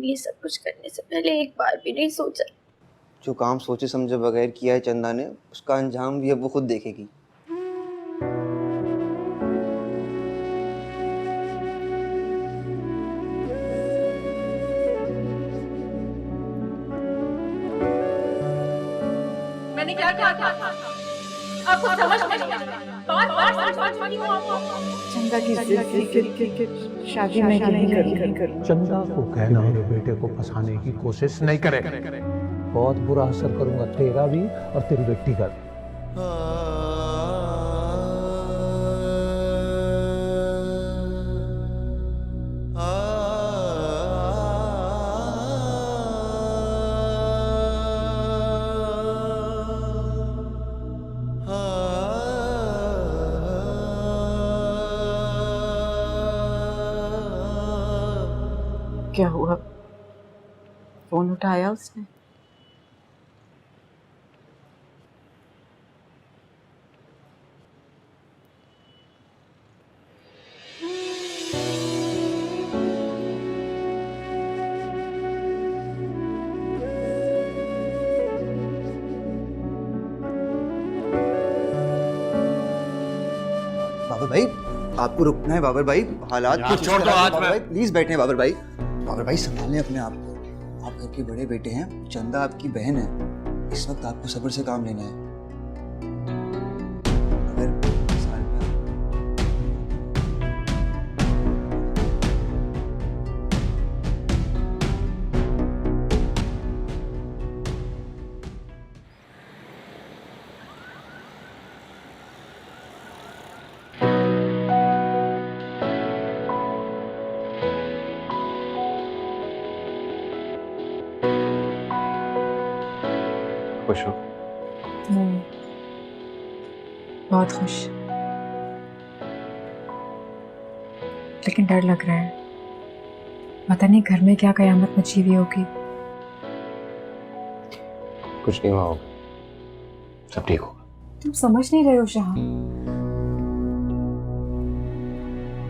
ये सब कुछ करने से पहले एक बार भी नहीं सोचा। जो काम सोचे समझे बगैर किया है चंदा ने, उसका अंजाम भी अब वो खुद देखेगी। मैंने क्या कहा था? आपको समझ नहीं आता। बार-बार समझा चुकी हूं आपको। चंदा की जिद की शादी मैं नहीं करूं। चंदा को कहना मेरे बेटे को फंसाने की कोशिश नहीं करे। बहुत बुरा असर करूंगा तेरा भी और तेरी बेटी का भी। क्या हुआ? फोन उठाया उसने? बाबर भाई, आपको रुकना है बाबर भाई, हालात यार, छोड़ दो हाथ में। भाई प्लीज बैठे बाबर भाई। बाबर भाई संभालें अपने आप को, आप घर के बड़े बेटे हैं, चंदा आपकी बहन है, इस वक्त आपको सब्र से काम लेना है। अगर खुश हो? बहुत खुश, लेकिन डर लग रहा है। पता नहीं घर में क्या कयामत मची हुई होगी। कुछ नहीं हुआ होगा, सब ठीक होगा। तुम समझ नहीं रहे हो शाह।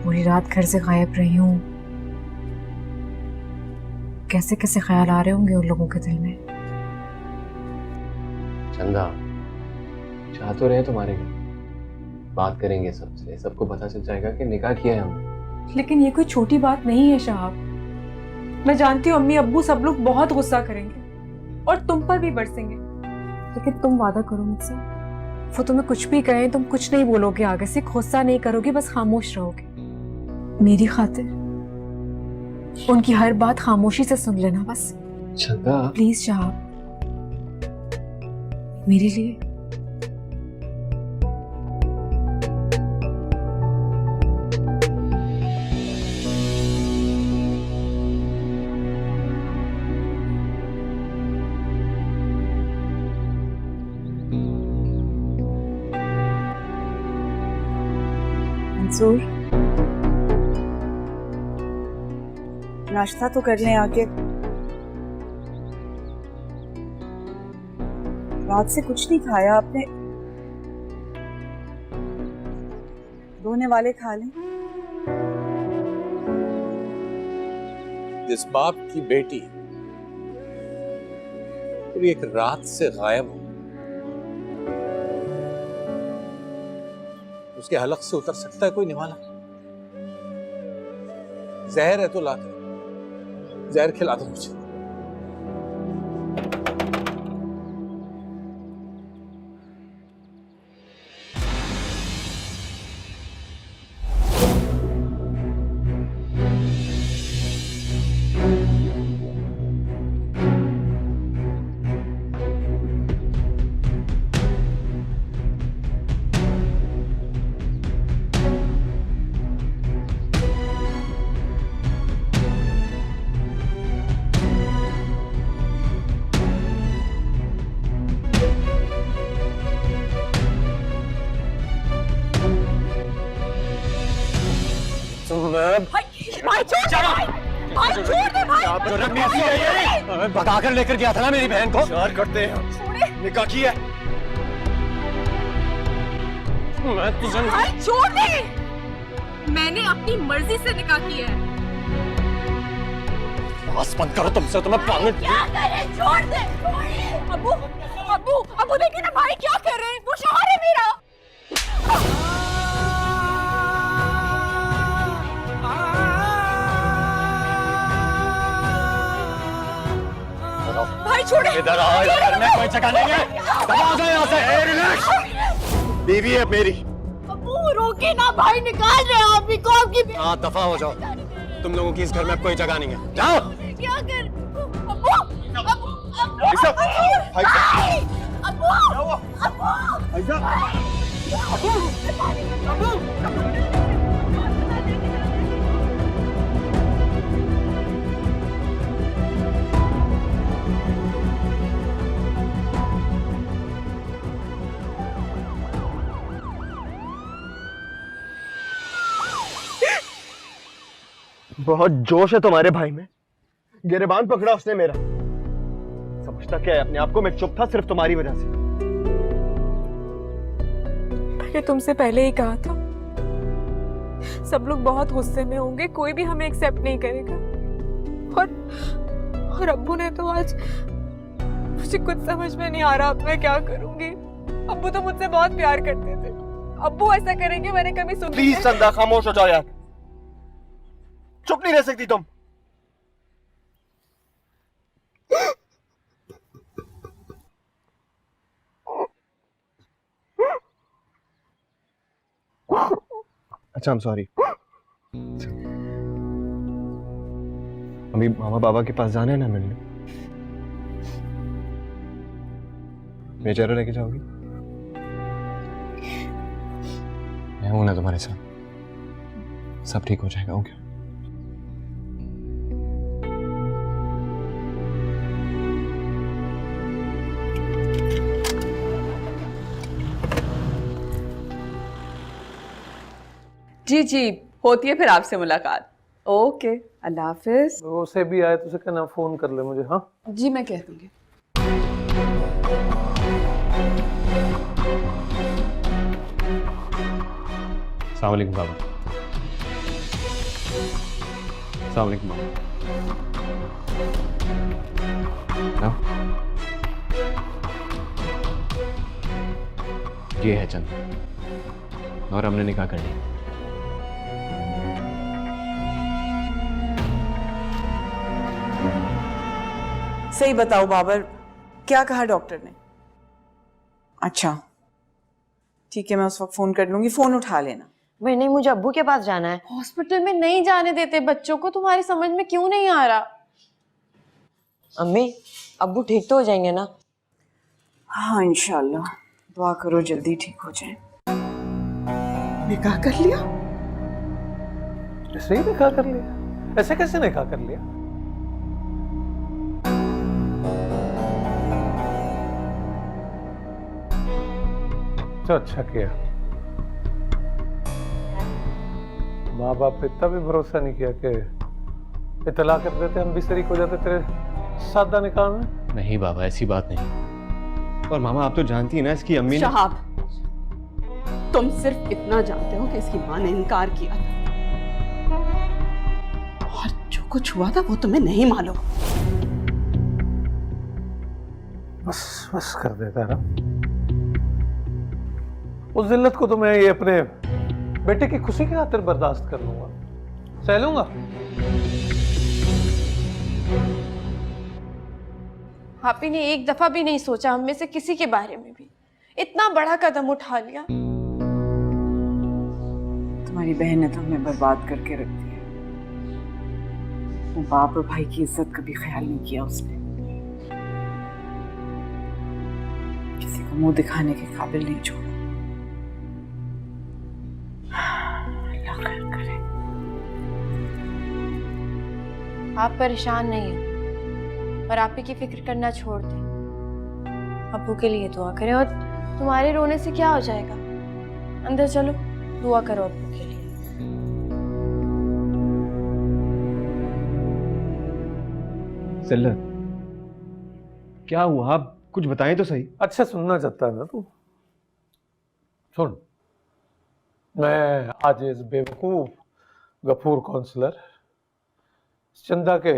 पूरी रात घर से गायब रही हूँ, कैसे कैसे ख्याल आ रहे होंगे उन लोगों के दिल में। चंदा चाह तो रहे तुम्हारे घर, बात करेंगे सबसे, सबको पता चल जाएगा कि निकाह किया है हमने। लेकिन ये कोई छोटी बात नहीं है शाह। मैं जानती हूँ अम्मी अब्बू सब लोग बहुत गुस्सा करेंगे और तुम पर भी बरसेंगे, लेकिन तुम वादा करो मुझसे, वो तुम्हें कुछ भी कहें तुम कुछ नहीं बोलोगे, आगे से गुस्सा नहीं करोगे, बस खामोश रहोगे मेरी खातिर। उनकी हर बात खामोशी से सुन लेना बस। चंदा प्लीज शाह, मेरे लिए। मंसूर, नाश्ता तो कर लें आके। रात से कुछ नहीं खाया आपने, रोने वाले खा लें। जिस बाप की बेटी पूरी एक रात से गायब हो, उसके हलक से उतर सकता है कोई निवाला? जहर है तो ला दो, जहर खिला दो मुझे। भाई छोड़ दे भाई, भाई छोड़ दे भाई। भगा कर लेकर गया था ना मेरी बहन को। प्यार करते हैं, निकाह किया है। मैं तुझे भाई छोड़ दे, मैंने अपनी मर्जी से निकाह किया है। बकवास बंद करो, तुमसे तो मैं पागल। क्या करे, छोड़ दे, छोड़िए। अब्बू अब्बू अब्बू देखिए ना भाई क्या कर रहे हैं, वो शौहर है मेरा। भाई छोड़े, इधर आओ, इस घर में कोई जगह नहीं है। आ जाओ यहाँ से। रिलैक्स, बीवी है मेरी। अब्बू रोके ना, भाई निकाल रहे हैं आप ही को, आपकी। हाँ दफा हो जाओ, तुम लोगों की इस घर में अब कोई जगह नहीं है। जाओ। क्या कर अब्बू अब्बू भाई साहब, भाई साहब, अब्बू अब्बू भाई साहब, बहुत जोश है तुम्हारे भाई में। गिरबान पकड़ा उसने मेरा। समझता क्या है अपने आप को? मैं चुप था सिर्फ तुम्हारी वजह से। मैंने तुमसे पहले ही कहा था, सब लोग बहुत गुस्से में होंगे, कोई भी हमें एक्सेप्ट नहीं करेगा। और अब्बू ने तो आज, मुझे कुछ समझ में नहीं आ रहा अब मैं क्या करूंगी। अब्बू तो मुझसे बहुत प्यार करते थे, अब्बू ऐसा करेंगे मैंने कभी सुना। प्लीज संदा खामोश हो जाओ यार, चुप नहीं रह सकती तुम। अच्छा, I'm sorry। अभी मामा बाबा के पास जाना है ना मिलने। मेजर लेके जाओगी? मैं हूं ना तुम्हारे साथ, सब ठीक हो जाएगा। ओके। जी जी, होती है फिर आपसे मुलाकात। ओके, अल्लाह हाफिज। उसे भी आए तो उसे कहना फोन कर ले मुझे। हाँ जी, मैं कह दूंगी। अस्सलाम वालेकुम बाबा। अस्सलाम वालेकुम बाबा। ये है चंद, और हमने निकाह कर लिया। सही बताओ बाबर, क्या कहा डॉक्टर ने? अच्छा ठीक है, मैं उस वक्त फोन कर लूंगी, फोन उठा लेना। नहीं, मुझे अब्बू के पास जाना है। हॉस्पिटल में नहीं जाने देते बच्चों को, तुम्हारी समझ में क्यों नहीं आ रहा? अम्मी, अब्बू ठीक तो हो जाएंगे ना? हाँ इंशाल्लाह, दुआ करो जल्दी ठीक हो जाए। निकाह कर लिया? ऐसे ही निकाह कर लिया? ऐसे कैसे निकाह कर लिया? तो अच्छा किया, माँ बाप पे इतना भी भरोसा नहीं किया कि इतला कर देते, हम भी शरीक हो जाते तेरे सादा निकाह में। नहीं बाबा, ऐसी बात नहीं। और मामा आप तो जानती है ना इसकी अम्मी ने। शहाब, तुम सिर्फ इतना जानते हो कि इसकी माँ ने इनकार किया था, और जो कुछ हुआ था वो तुम्हें नहीं मालूम। बस बस कर देता है ना। उस जिल्लत को तो मैं ये अपने बेटे की खुशी की खातिर बर्दाश्त कर लूंगा, सह लूंगा। हापी ने एक दफा भी नहीं सोचा हम में से किसी के बारे में भी, इतना बड़ा कदम उठा लिया। तुम्हारी बहन ने तो हमें बर्बाद करके रख दिया। वो बाप और भाई की इज्जत कभी ख्याल नहीं किया उसने, किसी को मुंह दिखाने के काबिल नहीं छोड़ा। अल्लाह खैर करे। आप परेशान नहीं हैं और आप ही की फिक्र करना छोड़ दें। अब्बू के लिए दुआ करें, और तुम्हारे रोने से क्या हो जाएगा? अंदर चलो, दुआ करो अब्बू के लिए। जिल्लत, क्या हुआ? आप कुछ बताएं तो सही। अच्छा सुनना चाहता है ना तू? सुन, मैं आज इस बेवकूफ गफूर काउंसलर चंदा के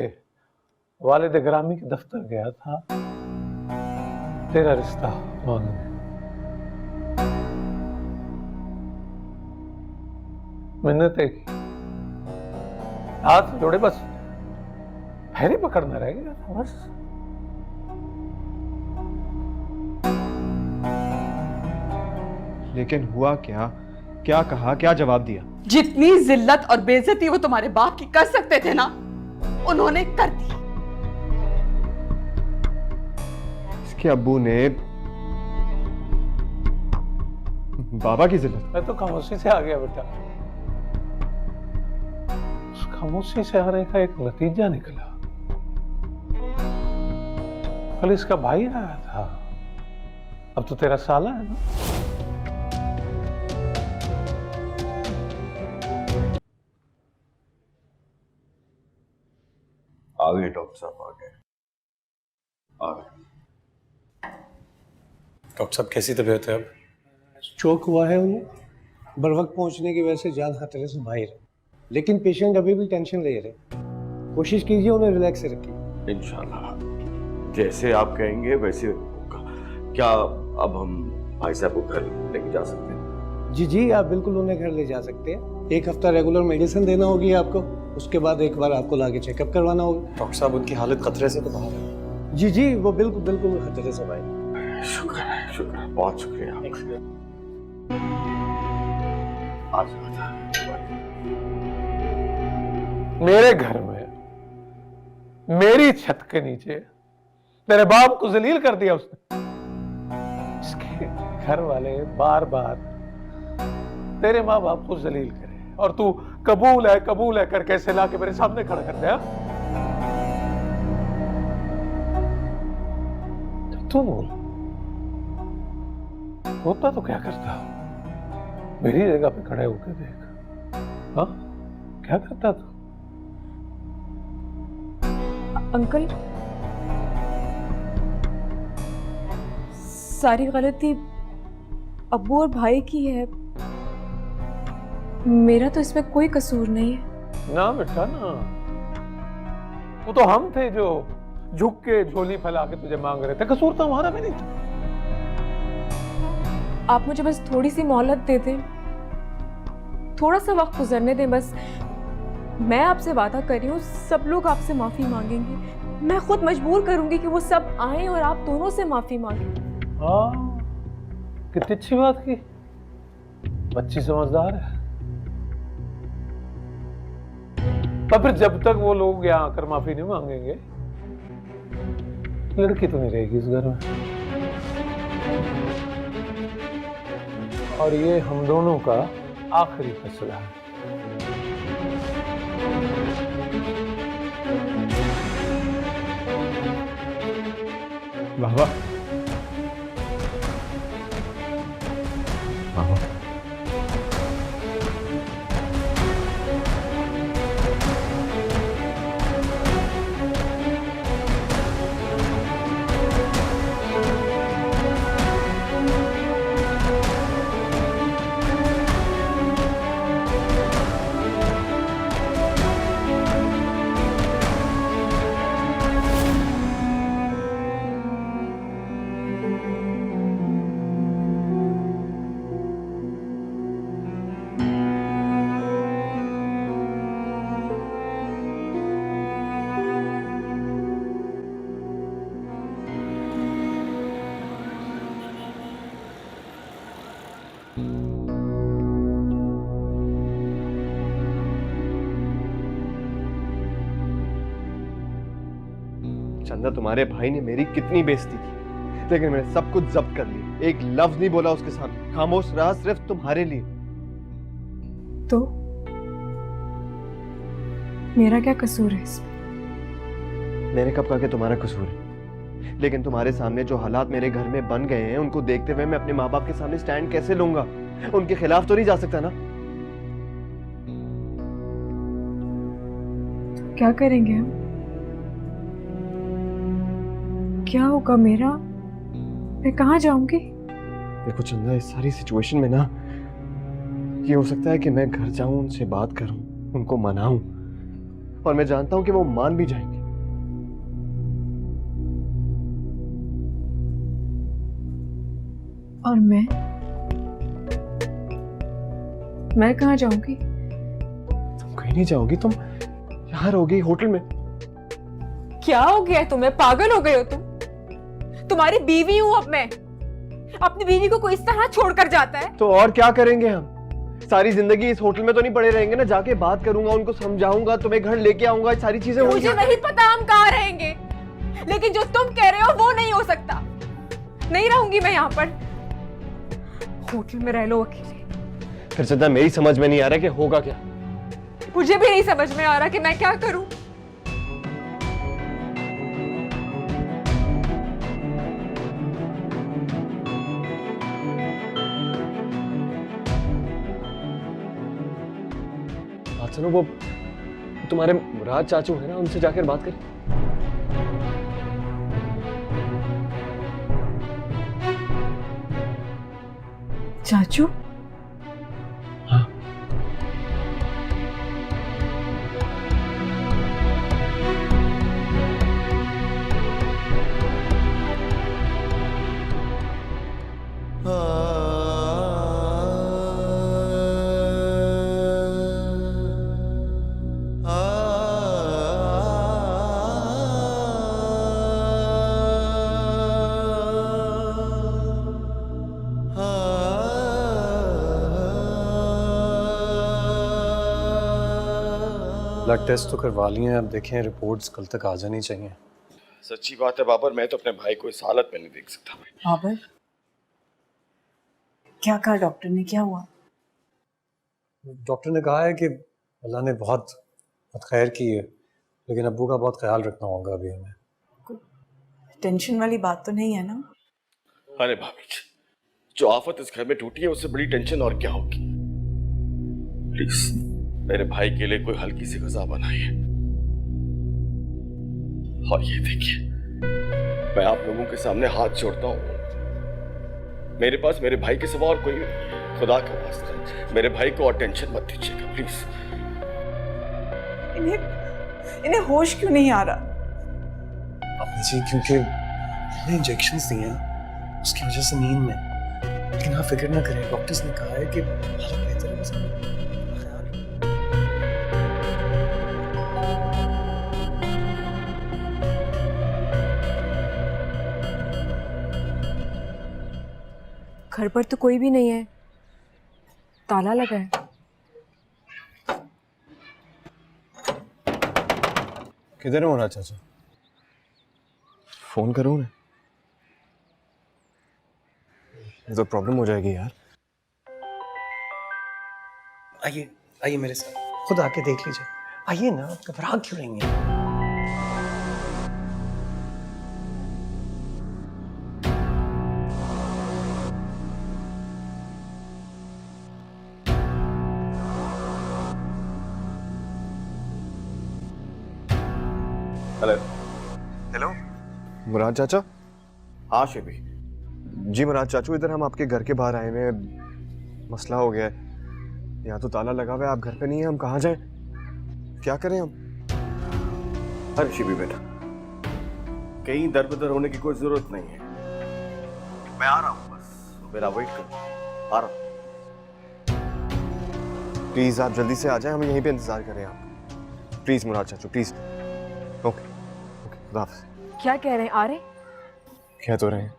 वालिद ग्रामी के दफ्तर गया था तेरा रिश्ता मांगने। मिन्नतें की, हाथ जोड़े, बस पैरी पकड़ना रह गया था बस। लेकिन हुआ क्या? क्या कहा, क्या जवाब दिया? जितनी जिल्लत और बेइज्जती वो तुम्हारे बाप की कर सकते थे ना, उन्होंने कर दी। इसके अब्बू ने बाबा की जिल्लत। मैं तो खामोशी से आ गया बेटा। उस खामोशी से आने का एक नतीजा निकला। कल इसका भाई आया था, अब तो तेरा साला है ना। आ गए डॉक्टर साहब, आ गए। डॉक्टर साहब कैसी तबीयत है अब? चोक हुआ है उन्हें, बर वक्त पहुंचने की वजह से जान खतरे से बाहर है, लेकिन पेशेंट अभी भी टेंशन ले रहे। कोशिश कीजिए उन्हें रिलैक्स से रखिए। इंशाल्लाह जैसे आप कहेंगे वैसे होगा। क्या अब हम भाई साहब को घर लेके जा सकते हैं? जी जी, आप बिल्कुल उन्हें घर ले जा सकते हैं। 1 हफ्ता रेगुलर मेडिसिन देना होगी आपको, उसके बाद एक बार आपको लाके चेकअप करवाना होगा। डॉक्टर साहब उनकी हालत खतरे से तो बाहर है। जी जी, वो बिल्कुल बिल्कुल खतरे से बाहर। शुक्र है, शुक्र है, बहुत शुक्रिया आपका। मेरे घर में, मेरी छत के नीचे तेरे बाप को जलील कर दिया उसने। इसके घर वाले बार बार तेरे माँ बाप को जलील करे और तू कबूल है करके ऐसे लाके मेरे सामने खड़ा कर दिया। तू बोल, होता तो क्या करता? मेरी जगह पे खड़े होकर देख, हाँ क्या करता तू? अंकल, सारी गलती अब्बू और भाई की है, मेरा तो इसमें कोई कसूर नहीं है। ना बेटा ना, वो तो हम थे जो झुक के झोली फैला के तुझे मांग रहे थे, कसूर तो हमारा भी नहीं था। आप मुझे बस थोड़ी सी मोहलत दे दें, थोड़ा सा वक्त गुजरने दें बस। मैं आपसे वादा कर रही हूँ, सब लोग आपसे माफी मांगेंगे। मैं खुद मजबूर करूंगी कि वो सब आए और आप दोनों से माफी मांगें। हाँ, कितनी अच्छी बात की, बच्ची समझदार है। पर फिर जब तक वो लोग यहाँ आकर माफी नहीं मांगेंगे, लड़की तो नहीं रहेगी इस घर में। और ये हम दोनों का आखिरी फैसला है। बाबा, चंदा, तुम्हारे भाई ने मेरी कितनी बेइज्जती की, लेकिन मैंने सब कुछ जब्त कर लिया। एक लफ्ज नहीं बोला उसके सामने, खामोश रहा सिर्फ तुम्हारे लिए। तो मेरा क्या कसूर है इसमें? मैंने कब कहा कि तुम्हारा कसूर है? लेकिन तुम्हारे सामने जो हालात मेरे घर में बन गए हैं, उनको देखते हुए मैं अपने माँ बाप के सामने स्टैंड कैसे लूंगा? उनके खिलाफ तो नहीं जा सकता ना। तो क्या करेंगे हम? क्या होगा मेरा? मैं कहाँ जाऊंगी? देखो चंदा, इस सारी सिचुएशन में ना ये हो सकता है कि मैं घर जाऊं, उनसे बात करूं, उनको मनाऊं, और मैं जानता हूं कि वो मान भी जाएंगे। और मैं कहाँ जाऊंगी? तुम कहीं नहीं जाओगी, तुम यहाँ रहोगी होटल में। क्या हो गया तुम्हें? पागल हो गए हो तुम? तुम्हारी बीवी हूं अब मैं। अपनी बीवी को कोई इस तरह छोड़कर जाता है? तो और क्या करेंगे हम? सारी जिंदगी इस होटल में तो नहीं पड़े रहेंगे ना। जाके बात करूंगा, उनको समझाऊंगा, तुम्हें घर लेके आऊंगा, सारी चीजें होंगी। मुझे नहीं पता हम कहाँ रहेंगे, लेकिन जो तुम कह रहे हो वो नहीं हो सकता। नहीं रहूंगी मैं यहाँ पर। होटल में रह लो अकेले। फिर चंदा मेरी समझ में नहीं आ रहा कि होगा क्या। मुझे भी नहीं समझ में आ रहा कि मैं क्या करूं। बात सुनो, वो तुम्हारे मुराद चाचू है ना, उनसे जाकर बात करें। चाचू? हाँ। ब्लड टेस्ट तो करवा लिए हैं, अब देखें रिपोर्ट्स कल तक आ जानी चाहिए। सच्ची बात है बाबर, मैं तो अपने भाई को इस हालत में नहीं देख सकता। बाबर, क्या कहा डॉक्टर ने? क्या हुआ? डॉक्टर ने कहा है कि अल्लाह ने बहुत खैर की है, लेकिन अब्बू का बहुत ख्याल रखना होगा अभी हमें। टेंशन वाली बात तो नहीं है ना? अरे भाभी जी, जो आफत इस घर में टूटी है उससे बड़ी टेंशन और क्या होगी। प्लीज मेरे भाई के लिए कोई हल्की सी गजा बनाइए। और ये देखिए, मैं आप लोगों के सामने हाथ जोड़ता हूं, मेरे पास मेरे भाई के सिवा और कोई नहीं। खुदा का वास्ता मेरे भाई को और टेंशन मत दीजिएगा प्लीज। इन्हें होश क्यों नहीं आ रहा? अम्मी जी, क्योंकि मैंने इंजेक्शंस दिए हैं उसकी वजह से नींद में। लेकिन आप फिक्र ना करें, डॉक्टर्स ने कहा है कि हालत बेहतर है। बस घर पर तो कोई भी नहीं है, ताला लगा है। किधर है मुराद चाचा? फोन करूँ ना? ये तो प्रॉब्लम हो जाएगी यार। आइए आइए मेरे साथ, खुद आके देख लीजिए। आइए ना, घबरा क्यों रही हैं? हेलो। हेलो मुराद चाचा। हाँ शिबी। जी मुराद चाचू, इधर हम आपके घर के बाहर आए हुए हैं। मसला हो गया है, यहाँ तो ताला लगा हुआ है, आप घर पे नहीं है, हम कहाँ जाएं? क्या करें हम? अरे शिबी बेटा, कहीं दर बदर होने की कोई जरूरत नहीं है। मैं आ रहा हूँ, बस मेरा वेट करो, आ रहा हूँ। प्लीज आप जल्दी से आ जाएं, हम यहीं पे इंतजार कर रहे हैं आप। प्लीज मुराद चाचू प्लीज। ओके ओके, खुदा हाफिज़। क्या कह रहे हैं? आ रहे? कह तो रहे हैं।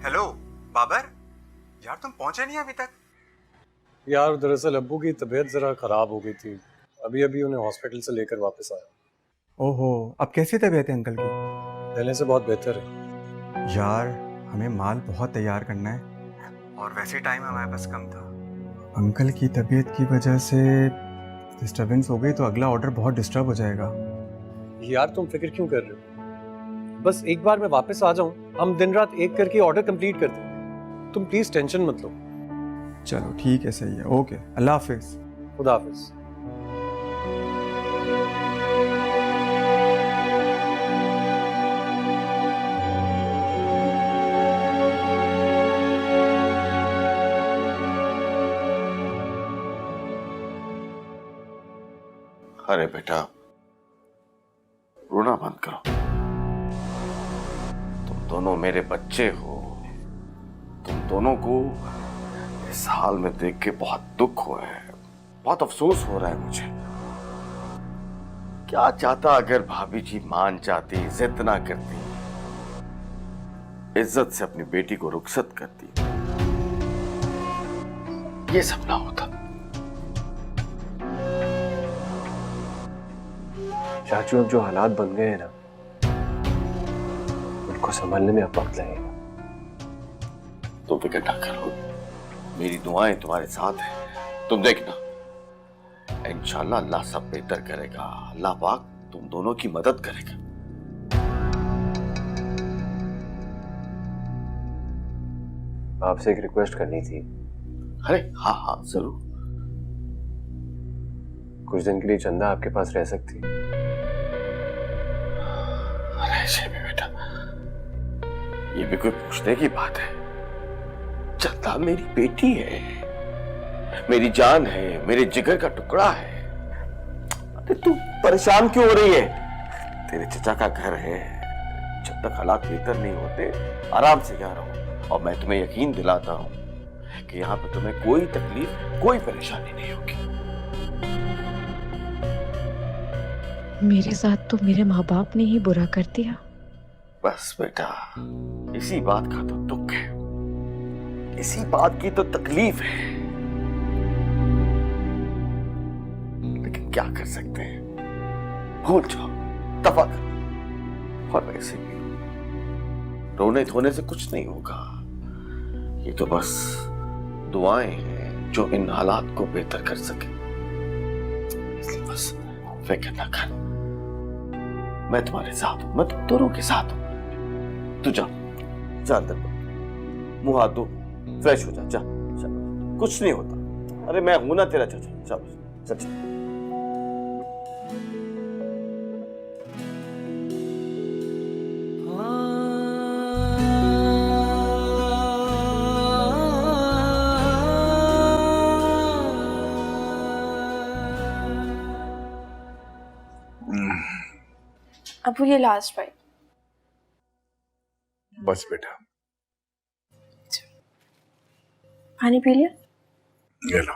हेलो बाबर, यार तुम पहुंचे नहीं अभी तक? यार दरअसल अब्बू की तबीयत जरा खराब हो गई थी, अभी अभी उन्हें हॉस्पिटल से लेकर वापस आया। ओहो, अब कैसी तबीयत है अंकल की? पहले से बहुत बेहतर है। यार हमें माल बहुत तैयार करना है और वैसे टाइम हमारे पास कम था। अंकल की तबीयत की वजह से डिस्टरबेंस हो गई तो अगला ऑर्डर बहुत डिस्टर्ब हो जाएगा। यार तुम फिक्र क्यों कर रहे हो? बस एक बार मैं वापस आ जाऊं, हम दिन रात एक करके ऑर्डर कंप्लीट कर दें। तुम प्लीज टेंशन मत लो। चलो ठीक है, सही है, ओके, अल्लाह हाफिज। खुदा हाफिज। अरे बेटा, रोना बंद करो। दोनों मेरे बच्चे हो। तुम दोनों को इस हाल में देख के बहुत दुख हुआ है, बहुत अफसोस हो रहा है मुझे। क्या चाहता अगर भाभी जी मान जाती, जिद ना करती, इज्जत से अपनी बेटी को रुखसत करती, ये सब ना होता। चाचू अब जो हालात बन गए हैं ना, उनको संभालने में अब वक्त लगेगा। तुम फिक्र ना करो, मेरी दुआएं तुम्हारे साथ हैं। तुम देखना, इंशाल्लाह अल्लाह सब बेहतर करेगा। अल्लाह पाक तुम दोनों की मदद करेगा। आपसे एक रिक्वेस्ट करनी थी। अरे हाँ हाँ जरूर। कुछ दिन के लिए चंदा आपके पास रह सकती? अरे भी बेटा, ये भी कोई पूछने की बात है? चंदा मेरी बेटी है, मेरी जान है, मेरे जिगर का टुकड़ा है। अरे तू परेशान क्यों हो रही है? तेरे चचा का घर है, जब तक हालात बेहतर नहीं होते आराम से यहाँ रहो। और मैं तुम्हें यकीन दिलाता हूँ कि यहाँ पे तुम्हें कोई तकलीफ, कोई परेशानी नहीं होगी। मेरे साथ तो मेरे माँ बाप ने ही बुरा कर दिया। बस बेटा, इसी बात का तो दुख है, इसी बात की तो तकलीफ है, लेकिन क्या कर सकते हैं? भूल जाओ, दफा करो। और वैसे भी रोने धोने से कुछ नहीं होगा, ये तो बस दुआएं हैं जो इन हालात को बेहतर कर सके। इसलिए बस फिक्र ना कर, मैं तुम्हारे साथ हूं, मैं तुम दोनों के साथ हूं। तू जा, जा अंदर, मुंह हाथ धो, फ्रेश हो जा, जा, जा, कुछ नहीं होता। अरे मैं हूं ना तेरा चाचा, जा, जा, जा। अबू ये लास्ट बाइट। बस बेटा, पानी पी लिया? ये लो।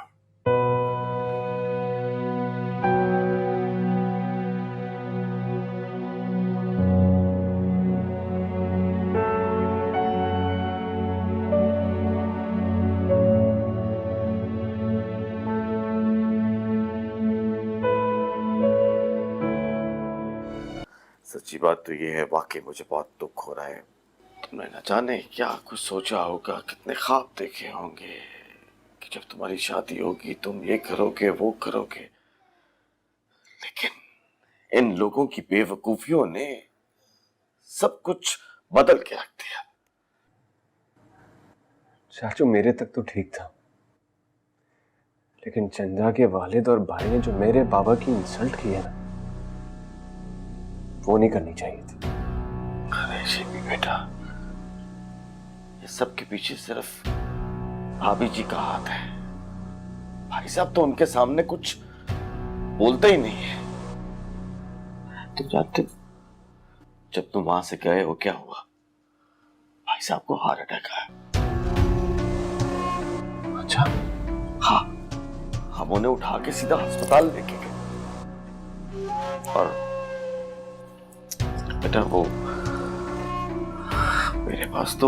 सच्ची बात तो ये है, वाकई मुझे बहुत दुख हो रहा है। तुमने न जाने क्या कुछ सोचा होगा, कितने ख्वाब देखे होंगे कि जब तुम्हारी शादी होगी तुम ये करोगे, वो करोगे। लेकिन इन लोगों की बेवकूफियों ने सब कुछ बदल के रख दिया। चाचू मेरे तक तो ठीक था, लेकिन चंदा के वालिद और भाई ने जो मेरे बाबा की इंसल्ट की है ना, वो नहीं करनी चाहिए थी। अरे शिवी बेटा, ये सब के पीछे सिर्फ भाभी जी का हाथ है। भाई साहब तो उनके सामने कुछ बोलते ही नहीं है। तुम जानते जब तुम वहां से गए हो क्या हुआ? भाई साहब को हार्ट अटैक आया। अच्छा? हाँ, हम उन्हें उठा के सीधा अस्पताल लेके गए। और बेटा वो मेरे पास तो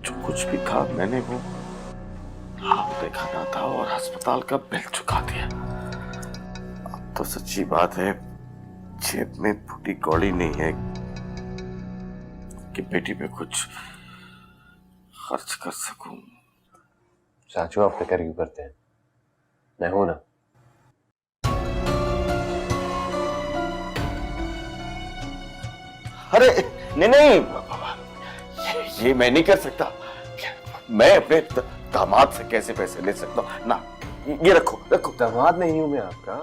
जो कुछ भी था मैंने वो देखा ना था और अस्पताल का बिल चुका दिया। अब तो सच्ची बात है, जेब में फूटी कौड़ी नहीं है कि बेटी पे कुछ खर्च कर सकूं। चाचू आप फिक्र क्यों करते हैं, मैं हूं ना। अरे नहीं नहीं, ये मैं नहीं कर सकता। मैं अपने दामाद से कैसे पैसे ले सकता हूँ? ना, ये रखो रखो। दामाद नहीं हूं मैं आपका,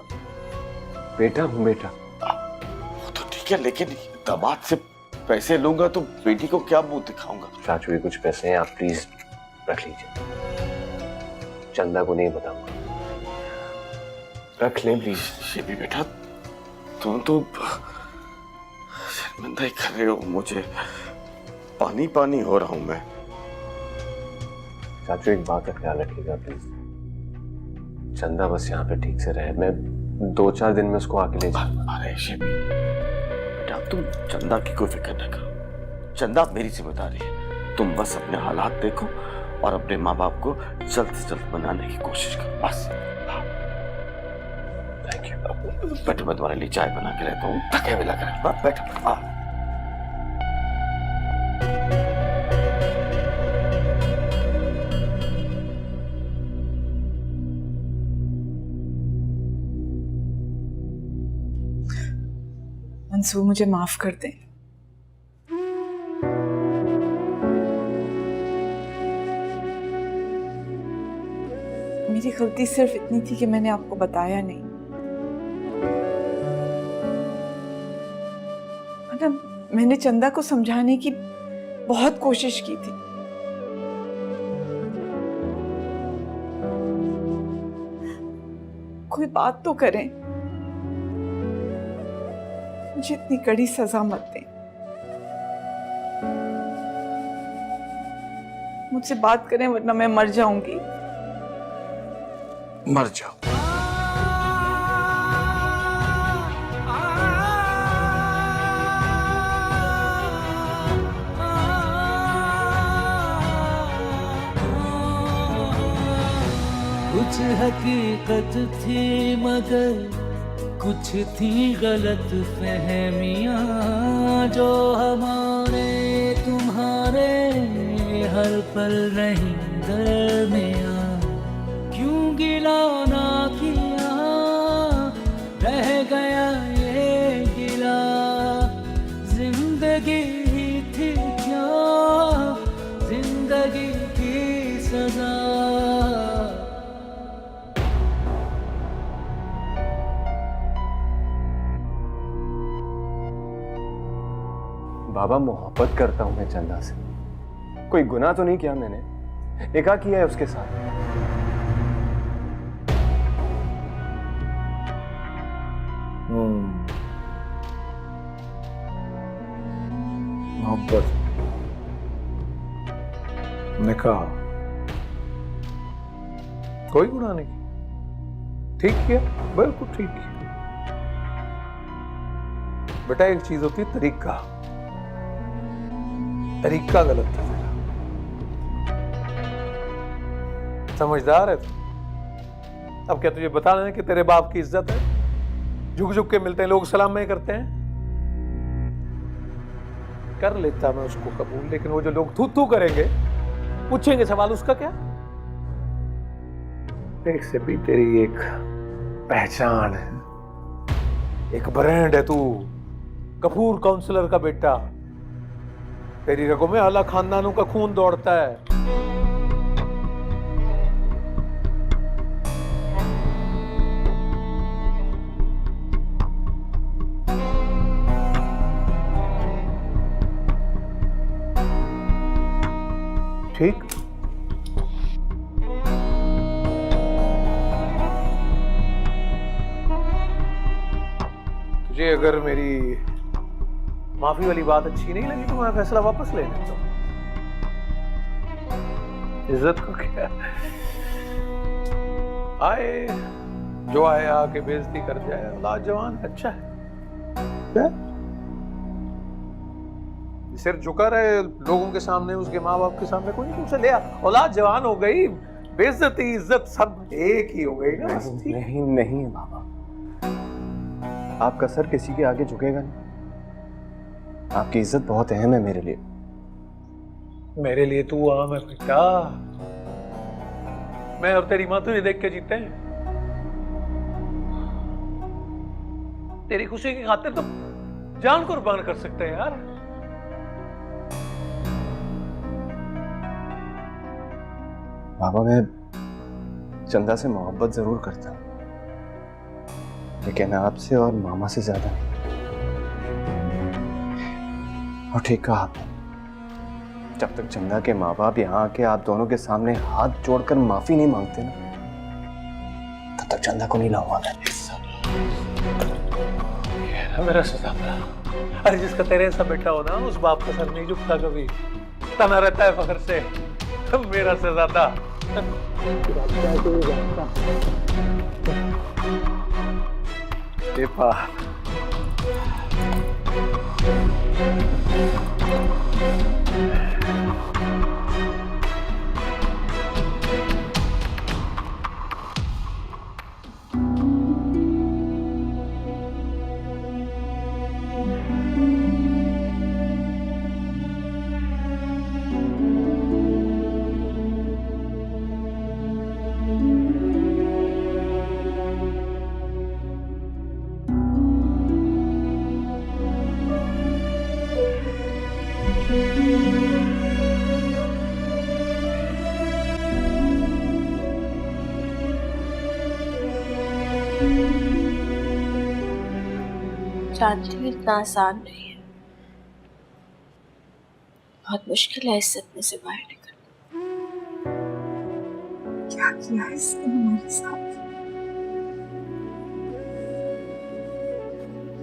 बेटा हूं बेटा। वो तो ठीक है, लेकिन दामाद से पैसे लूंगा तो बेटी को क्या मुंह दिखाऊंगा? चाचू ये कुछ पैसे हैं, आप प्लीज रख लीजिए, चंदा को नहीं बताऊंगा, रख ले प्लीज। ये भी बेटा, तुम तो शर्मिंदा ही कर रहे हो मुझे। पानी पानी हो रहा हूं मैं। चाचू एक बात का ख्याल रखिएगा प्लीज। चंदा बस यहाँ पे ठीक से रहे, मैं 2-4 दिन में उसको आके ले जाऊंगा। अरे शिबी बेटा, तुम चंदा की कोई फिक्र न करो, चंदा मेरी जिम्मेदारी है। तुम बस अपने हालात देखो और अपने माँ बाप को जल्द से जल्द बनाने की कोशिश करो बस। Thank you. बैठो, मैं तुम्हारे लिए चाय बना के रहता हूँ, थके हुए लग रहे हैं। बैठो। मंसूर, मुझे माफ कर दें। मेरी गलती सिर्फ इतनी थी कि मैंने आपको बताया नहीं, वरना मैंने चंदा को समझाने की बहुत कोशिश की थी। कोई बात तो करें, मुझे इतनी कड़ी सजा मत दें। मुझसे बात करें वरना मैं मर जाऊंगी। मर जाओ। कुछ हकीकत थी मगर कुछ थी गलत फहमियाँ, जो हमारे तुम्हारे हर पल रही दरमियाँ। क्यों गिला ना किया, रह गया ये गिला, जिंदगी थी क्या, जिंदगी की सजा। बाबा, मोहब्बत करता हूं मैं चंदा से, कोई गुनाह तो नहीं किया मैंने, निकाह किया है उसके साथ। मोहब्बत, निकाह, कोई गुनाह नहीं, ठीक किया, बिल्कुल ठीक किया। बेटा एक चीज होती है तरीका, तरीका गलत था तेरा। समझदार है तू। अब क्या तुझे बता रहे हैं कि तेरे बाप की इज्जत है, झुक झुक के मिलते हैं लोग, सलाम में करते हैं। कर लेता मैं उसको कबूल, लेकिन वो जो लोग थू थू करेंगे, पूछेंगे सवाल, उसका क्या? एक से भी तेरी एक पहचान है, एक ब्रांड है तू, कपूर काउंसलर का बेटा। तेरी रगों में आला खानदानों का खून दौड़ता है। ठीक? तुझे अगर मेरी माफी वाली बात अच्छी नहीं लगी तो मैं फैसला वापस ले लेता हूं। इज्जत को क्या, आए जो आए आके बेइज्जती कर जाए, औलाद जवान अच्छा है, सिर झुका रहे लोगों के सामने, उसके माँ बाप के सामने, कोई नहीं, तुमसे ले आ, औलाद जवान हो गई, बेइज्जती इज्जत सब एक ही हो गई ना। नहीं नहीं बाबा, आपका सर किसी के आगे झुकेगा नहीं। आपकी इज्जत बहुत अहम है मेरे लिए। मेरे लिए तू आम है बेटा, मैं और तेरी माँ तुझे देख के जीते हैं। तेरी खुशी की खातिर तो जान कुर्बान कर सकते हैं यार। बाबा, मैं चंदा से मोहब्बत जरूर करता हूँ, लेकिन आपसे और मामा से ज्यादा नहीं। और ठीक कहा आपने, जब तक चंदा के माँ बाप यहाँ आके आप दोनों के सामने हाथ जोड़कर माफी नहीं मांगते ना, तब तक चंदा को नहीं लाऊंगा मैं। मेरा सदा अरे जिसका तेरे ऐसा बेटा हो ना, उस बाप का सर नहीं झुकता कभी, तना रहता है फख्र से मेरा से ज्यादा। जानती हूँ इतना आसान नहीं है, बहुत मुश्किल है इस सदमे से बाहर निकलना। क्या किया इसने हमारे साथ?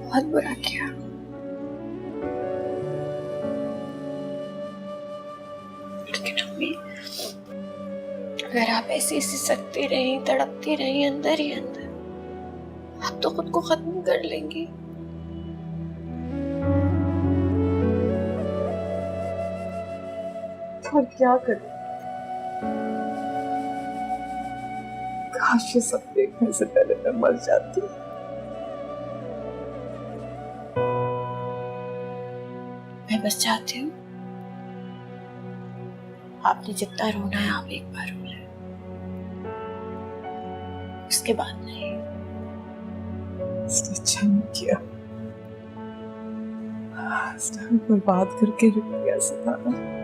बहुत बुरा किया। लेकिन अम्मी, अगर आप ऐसे सिसकती रही, तड़पती रही अंदर ही अंदर, आप तो खुद को खत्म कर लेंगी। और क्या करें? काश ये सब देखने से पहले मैं मर जाती। मैं बस चाहती हूँ आपने जितना रोना है आप एक बार रो लें, उसके बाद नहीं। इसने अच्छा नहीं किया, इसने बर्बाद करके रख दिया सितारा।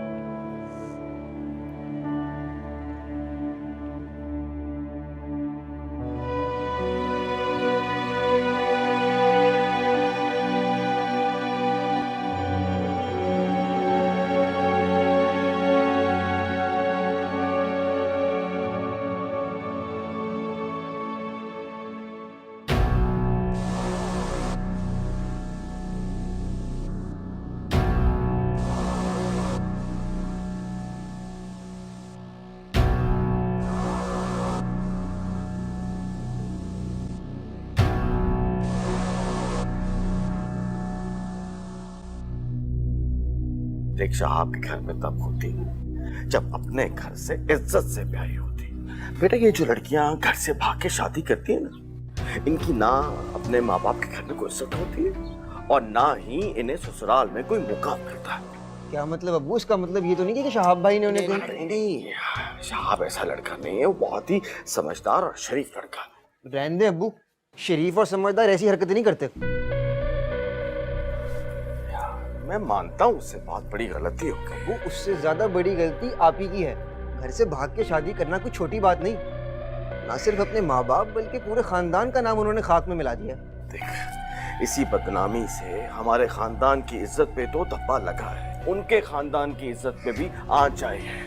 देख, शहाब के घर में तब होती जब अपने घर से इज्जत से ब्याही होती। बेटा, ये जो लड़कियां घर से भाग के शादी करती है ना, इनकी ना अपने माँ बाप के घर में कोई इज्जत होती है और ना ही इन्हें ससुराल में कोई मुकाम मिलता है। क्या मतलब अब्बू? इसका मतलब ये तो नहीं कि शहाब भाई ने उन्हें नहीं, शहाब ऐसा लड़का नहीं है, वो बहुत ही समझदार और शरीफ लड़का। रहने दे अब्बू, शरीफ और समझदार ऐसी हरकतें नहीं करते। मैं मानता हूँ उससे बहुत बड़ी गलती हो गई। वो उससे ज्यादा बड़ी गलती आप ही की है। घर से भाग के शादी करना कोई छोटी बात नहीं। ना सिर्फ अपने माँ बाप बल्कि पूरे खानदान का नाम उन्होंने खाक में मिला दिया। देख, इसी बदनामी से हमारे खानदान की इज्जत पे तो धब्बा लगा है, उनके खानदान की इज्जत पे भी आंच आई है।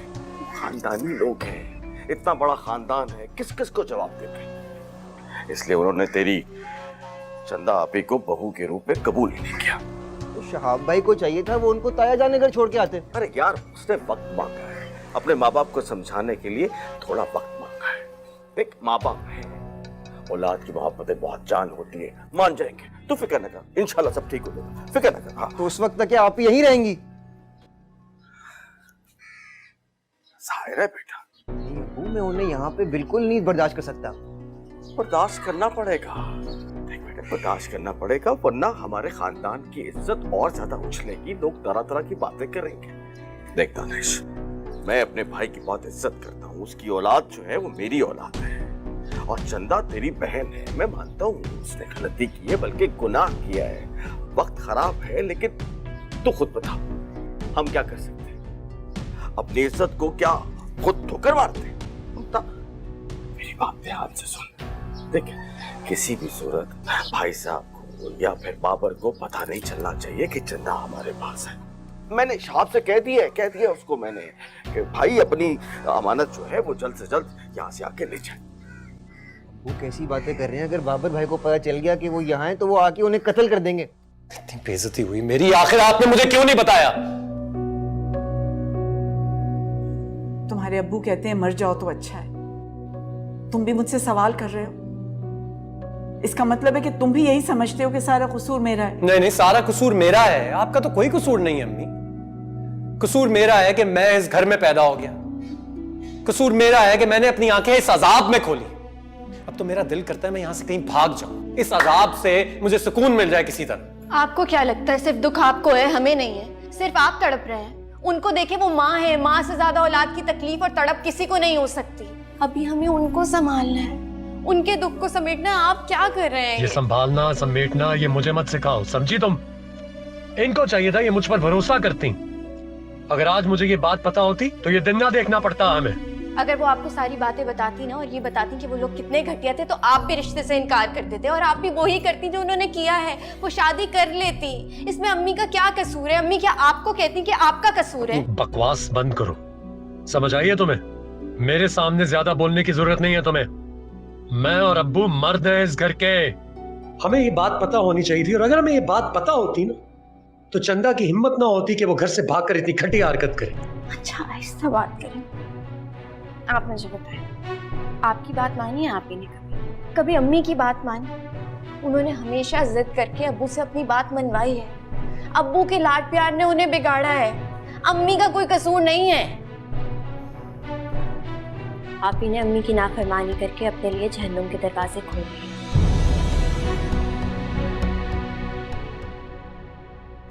खानदानी लोग हैं, इतना बड़ा खानदान है, किस किस को जवाब देते। इसलिए उन्होंने तेरी चंदा आपी को बहू के रूप में कबूल ही नहीं किया। शहाब भाई को चाहिए था वो उनको ताया जाने घर छोड़ के आते। अरे यार, उसने वक्त मांगा है, अपने माँ बाप को समझाने के लिए थोड़ा वक्त मांगा है। देख, माँ बाप है, औलाद की मोहब्बतें बहुत जान होती है, मान जाएंगे, तू फिक्र न कर, इंशाल्लाह सब ठीक हो जाएगा, फिक्र न कर। हाँ। तो उस वक्त तक क्या आप यहीं रहेंगी? जाहिर है बेटा। नहीं, मैं उन्हें यहाँ पे बिल्कुल नहीं बर्दाश्त कर सकता। बर्दाश्त करना पड़ेगा, बर्दाश्त करना पड़ेगा, वरना हमारे खानदान की इज्जत और ज्यादा उछलेगी, लोग तरह तरह की बातें करेंगे। देख दानिश, मैं अपने भाई की बहुत इज्जत करता हूँ, उसकी औलाद जो है वो मेरी औलाद है और चंदा तेरी बहन है। मैं मानता हूँ उसने गलती की है, बल्कि गुनाह किया है, वक्त खराब है, लेकिन तू खुद बता हम क्या कर सकते हैं? अपनी इज्जत को क्या खुद ठोकर मारते? मेरी बात ध्यान से सुन। देख, किसी भी सूरत भाई साहब को या फिर बाबर को पता नहीं चलना चाहिए कि चंदा हमारे पास है। मैंने शहाब से कह दिया उसको मैंने कि भाई अपनी अमानत जो है वो जल्द से जल्द यहाँ से आके ले जाए। वो कैसी बातें कर रहे हैं? अगर बाबर भाई को पता चल गया कि वो यहाँ है तो वो आके उन्हें कत्ल कर देंगे। इतनी बेइज्जती हुई मेरी, आखिर आपने मुझे क्यों नहीं बताया? तुम्हारे अब्बू कहते हैं मर जाओ तो अच्छा है, तुम भी मुझसे सवाल कर रहे हो। इसका मतलब है कि तुम भी यही समझते हो कि सारा कसूर मेरा है। नहीं नहीं, सारा कसूर मेरा है, आपका तो कोई कसूर नहीं है अम्मी। कसूर मेरा है कि मैं इस घर में पैदा हो गया, कसूर मेरा है कि मैंने अपनी आंखें इस अजाब में खोली। अब तो मेरा दिल करता है मैं यहां से कहीं भाग जाऊं, इस अजाब से मुझे सुकून मिल जाए किसी तरह। आपको क्या लगता है सिर्फ दुख आपको है, हमें नहीं है? सिर्फ आप तड़प रहे हैं। उनको देखे, वो माँ है, माँ से ज्यादा औलाद की तकलीफ और तड़प किसी को नहीं हो सकती। अभी हमें उनको संभालना है, उनके दुख को समेटना। आप क्या कर रहे हैं? ये संभालना समेटना ये मुझे मत सिखाओ, समझी तुम? इनको चाहिए था ये मुझ पर भरोसा करती। अगर आज मुझे ये बात पता होती तो ये दिन ना देखना पड़ता हमें। अगर वो आपको सारी बातें बताती ना, और ये बताती कि वो लोग कितने घटिया थे, तो आप भी रिश्ते से इनकार कर देते और आप भी वही करती जो उन्होंने किया है, वो शादी कर लेती। इसमें अम्मी का क्या कसूर है? अम्मी क्या आपको कहती कि आपका कसूर है? बकवास बंद करो, समझ आई है तुम्हें? मेरे सामने ज्यादा बोलने की जरूरत नहीं है तुम्हें। मैं और अब्बू मर्द हैं इस घर के। हमें ये बात पता होनी चाहिए थी, और अगर हमें ये बात पता होती ना तो चंदा की हिम्मत ना होती कि वो घर से भागकर इतनी घटिया हरकत करे। अच्छा आहिस्ता बात करें। आप मुझे बताएं, आपकी बात मानी है आप ही ने? कभी कभी अम्मी की बात मानी? उन्होंने हमेशा जिद करके अब्बू से अपनी बात मनवाई है। अब्बू के लाड प्यार ने उन्हें बिगाड़ा है, अम्मी का कोई कसूर नहीं है। आप ही ने अम्मी की नाफरमानी करके अपने लिए जहन्नुम के दरवाजे खोले।